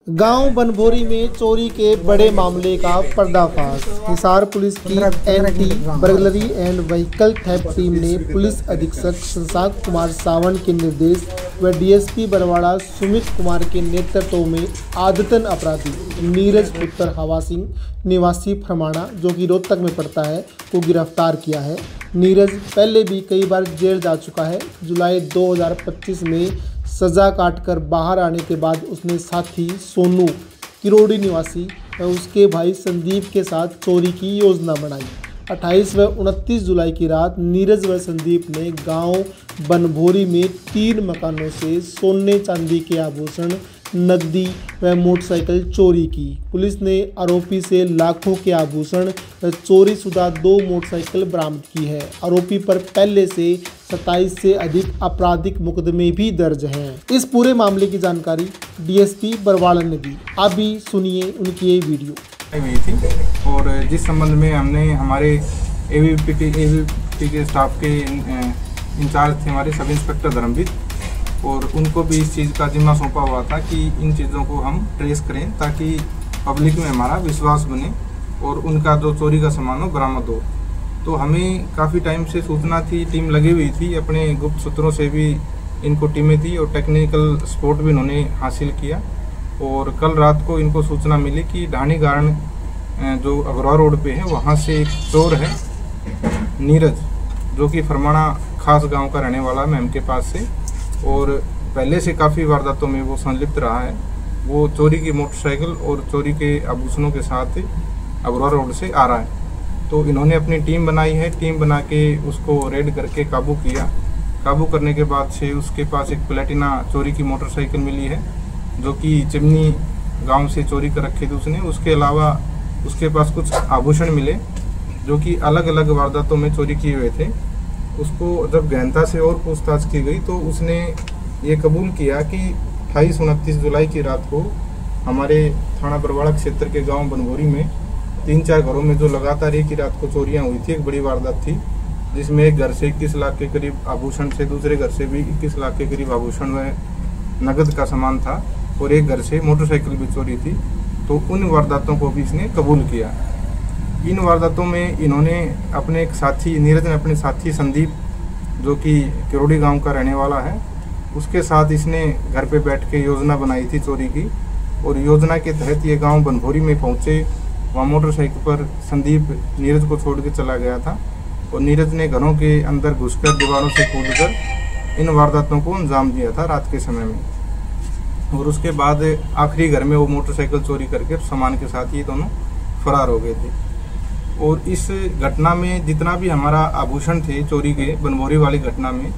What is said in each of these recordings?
गांव बनभोरी में चोरी के बड़े मामले का पर्दाफाश। हिसार पुलिस की anti burglary and vehicle theft team ने पुलिस अधीक्षक शशांक कुमार सावंत के निर्देश व डीएसपी बरवाड़ा सुमित कुमार के नेतृत्व में आदतन अपराधी नीरज पुत्र हवा सिंह निवासी फरमाना, जो कि रोहतक में पड़ता है, को गिरफ्तार किया है। नीरज पहले भी कई बार जेल जा चुका है। जुलाई 2025 में सजा काटकर बाहर आने के बाद उसने साथी सोनू किरोड़ी निवासी व उसके भाई संदीप के साथ चोरी की योजना बनाई। 28 व 29 जुलाई की रात नीरज व संदीप ने गांव बनभोरी में 3 मकानों से सोने चांदी के आभूषण, नकदी व मोटरसाइकिल चोरी की। पुलिस ने आरोपी से लाखों के आभूषण व चोरीशुदा 2 मोटरसाइकिल बरामद की है। आरोपी पर पहले से 27 से अधिक आपराधिक मुकदमे भी दर्ज हैं। इस पूरे मामले की जानकारी डीएसपी बरवाड़ा ने दी। आप भी सुनिए उनकी ये वीडियो। हुई थी और जिस संबंध में हमने हमारे एवीपी के स्टाफ के इंचार्ज थे हमारे सब इंस्पेक्टर धर्मवीर, और उनको भी इस चीज़ का जिम्मा सौंपा हुआ था कि इन चीज़ों को हम ट्रेस करें ताकि पब्लिक में हमारा विश्वास बने और उनका जो चोरी का सामान हो बरामद हो। तो हमें काफ़ी टाइम से सूचना थी, टीम लगी हुई थी, अपने गुप्त सूत्रों से भी इनको टीमें थी और टेक्निकल सपोर्ट भी उन्होंने हासिल किया। और कल रात को इनको सूचना मिली कि ढाणी गारण जो अगरवा रोड पे है वहाँ से एक चोर है नीरज, जो कि फरमाना खास गांव का रहने वाला मैम के पास से, और पहले से काफ़ी वारदातों में वो संलिप्त रहा है। वो चोरी की मोटरसाइकिल और चोरी के आभूषणों के साथ अगरवा रोड से आ रहा है। तो इन्होंने अपनी टीम बनाई है, टीम बना के उसको रेड करके काबू किया। काबू करने के बाद से उसके पास एक प्लेटिना चोरी की मोटरसाइकिल मिली है, जो कि चिमनी गांव से चोरी कर रखी थी उसने। उसके अलावा उसके पास कुछ आभूषण मिले जो कि अलग अलग वारदातों में चोरी किए हुए थे। उसको जब गहनता से और पूछताछ की गई तो उसने ये कबूल किया कि 28-29 जुलाई की रात को हमारे थाना बरवाड़ा क्षेत्र के गांव बनभोरी में 3-4 घरों में जो लगातार एक ही रात को चोरियां हुई थी, एक बड़ी वारदात थी, जिसमें एक घर से 21 लाख के करीब आभूषण से, दूसरे घर से भी 21 लाख के करीब आभूषण व नगद का सामान था, और एक घर से मोटरसाइकिल भी चोरी थी। तो उन वारदातों को भी इसने कबूल किया। इन वारदातों में इन्होंने अपने एक साथी नीरज ने अपने साथी संदीप, जो कि किरोड़ी गांव का रहने वाला है, उसके साथ इसने घर पे बैठ के योजना बनाई थी चोरी की। और योजना के तहत ये गांव बनभोरी में पहुंचे। वहाँ मोटरसाइकिल पर संदीप नीरज को छोड़ के चला गया था और नीरज ने घरों के अंदर घुसकर दीवारों से कूदकर इन वारदातों को अंजाम दिया था रात के समय में। और उसके बाद आखिरी घर में वो मोटरसाइकिल चोरी करके सामान के साथ ये दोनों फरार हो गए थे। और इस घटना में जितना भी हमारा आभूषण थे चोरी के, बनभोरी वाली घटना में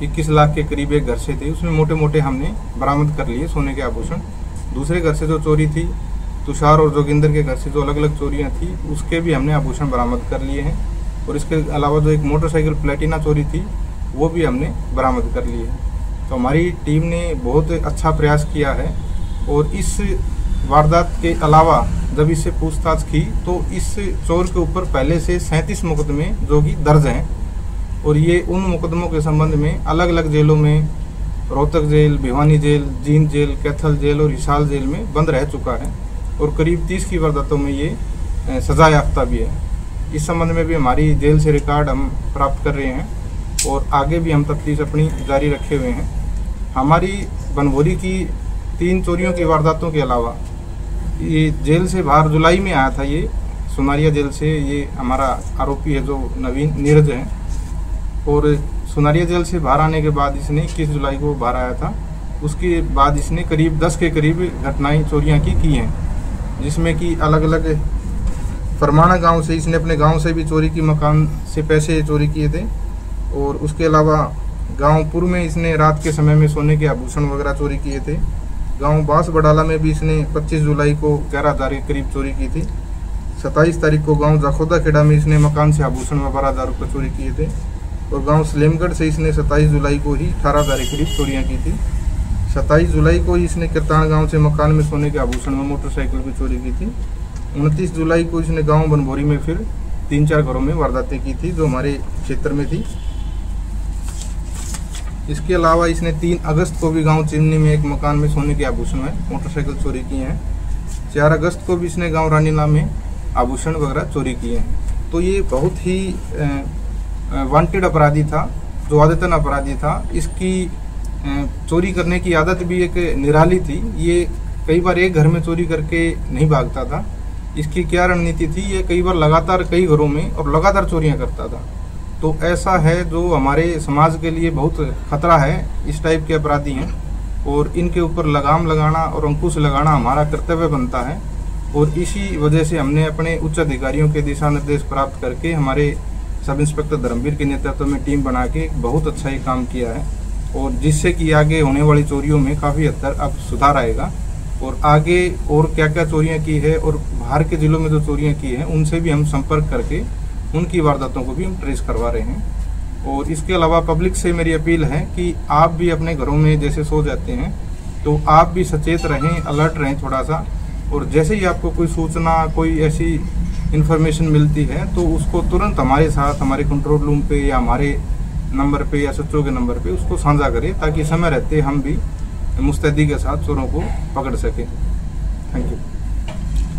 21 लाख के करीब एक घर से थे, उसमें मोटे मोटे हमने बरामद कर लिए सोने के आभूषण। दूसरे घर से जो चोरी थी, तुषार और जोगिंदर के घर से जो अलग अलग चोरियां थी, उसके भी हमने आभूषण बरामद कर लिए हैं। और इसके अलावा जो एक मोटरसाइकिल प्लेटिना चोरी थी, वो भी हमने बरामद कर लिए हैं। तो हमारी टीम ने बहुत अच्छा प्रयास किया है। और इस वारदात के अलावा जब इससे पूछताछ की तो इस चोर के ऊपर पहले से 37 मुकदमे जो कि दर्ज हैं, और ये उन मुकदमों के संबंध में अलग अलग जेलों में, Rohtak jail, Bhiwani jail, Jind jail, Kaithal jail और हिसार जेल में बंद रह चुका है। और करीब 30 की वारदातों में ये सजा याफ्ता भी है। इस संबंध में भी हमारी जेल से रिकॉर्ड हम प्राप्त कर रहे हैं और आगे भी हम तफ्तीश अपनी जारी रखे हुए हैं। हमारी बनभोरी की 3 चोरियों की वारदातों के अलावा ये जेल से बाहर जुलाई में आया था, ये सुनारिया जेल से ये हमारा आरोपी है जो नवीन नीरज है। और सुनारिया जेल से बाहर आने के बाद इसने 21 जुलाई को बाहर आया था। उसके बाद इसने करीब 10 के करीब घटनाएं चोरियां की हैं, जिसमें कि अलग अलग फरमाना गांव से इसने अपने गांव से भी चोरी की, मकान से पैसे चोरी किए थे। और उसके अलावा गांव पुर में इसने रात के समय में सोने के आभूषण वगैरह चोरी किए थे। गांव बांस बडाला में भी इसने 25 जुलाई को 11,000 के करीब चोरी की थी। 27 तारीख को गांव जाखोदा खेड़ा में इसने मकान से आभूषण में 12,000 रुपये चोरी किए थे। और गांव सलेमगढ़ से इसने 27 जुलाई को ही 18,000 के करीब चोरियाँ की थी। 27 जुलाई को ही इसने किरतान गाँव से मकान में सोने के आभूषण में मोटरसाइकिल भी चोरी की थी। 29 जुलाई को इसने गाँव बनभोरी में फिर 3-4 घरों में वारदातें की थी जो हमारे क्षेत्र में थी। इसके अलावा इसने 3 अगस्त को भी गांव चिमनी में एक मकान में सोने के आभूषण में मोटरसाइकिल चोरी किए हैं। 4 अगस्त को भी इसने गांव रानीला में आभूषण वगैरह चोरी किए हैं। तो ये बहुत ही वांटेड अपराधी था, जो आदतन अपराधी था। इसकी चोरी करने की आदत भी एक निराली थी। ये कई बार एक घर में चोरी करके नहीं भागता था। इसकी क्या रणनीति थी, ये कई बार लगातार कई घरों में और लगातार चोरियां करता था। तो ऐसा है जो हमारे समाज के लिए बहुत खतरा है। इस टाइप के अपराधी हैं और इनके ऊपर लगाम लगाना और अंकुश लगाना हमारा कर्तव्य बनता है। और इसी वजह से हमने अपने उच्च अधिकारियों के दिशा निर्देश प्राप्त करके हमारे सब इंस्पेक्टर धर्मवीर के नेतृत्व में टीम बना के बहुत अच्छा ये काम किया है, और जिससे कि आगे होने वाली चोरियों में काफ़ी हद तक अब सुधार आएगा। और आगे और क्या क्या चोरियां की है और बाहर के जिलों में जो चोरियां की हैं उनसे भी हम संपर्क करके उनकी वारदातों को भी हम ट्रेस करवा रहे हैं। और इसके अलावा पब्लिक से मेरी अपील है कि आप भी अपने घरों में जैसे सो जाते हैं तो आप भी सचेत रहें, अलर्ट रहें थोड़ा सा। और जैसे ही आपको कोई सूचना, कोई ऐसी इन्फॉर्मेशन मिलती है तो उसको तुरंत हमारे साथ, हमारे कंट्रोल रूम पे या हमारे नंबर पे या सचिव के नंबर पे उसको साझा करें, ताकि समय रहते हम भी मुस्तैदी के साथ चोरों को पकड़ सकें। Thank you.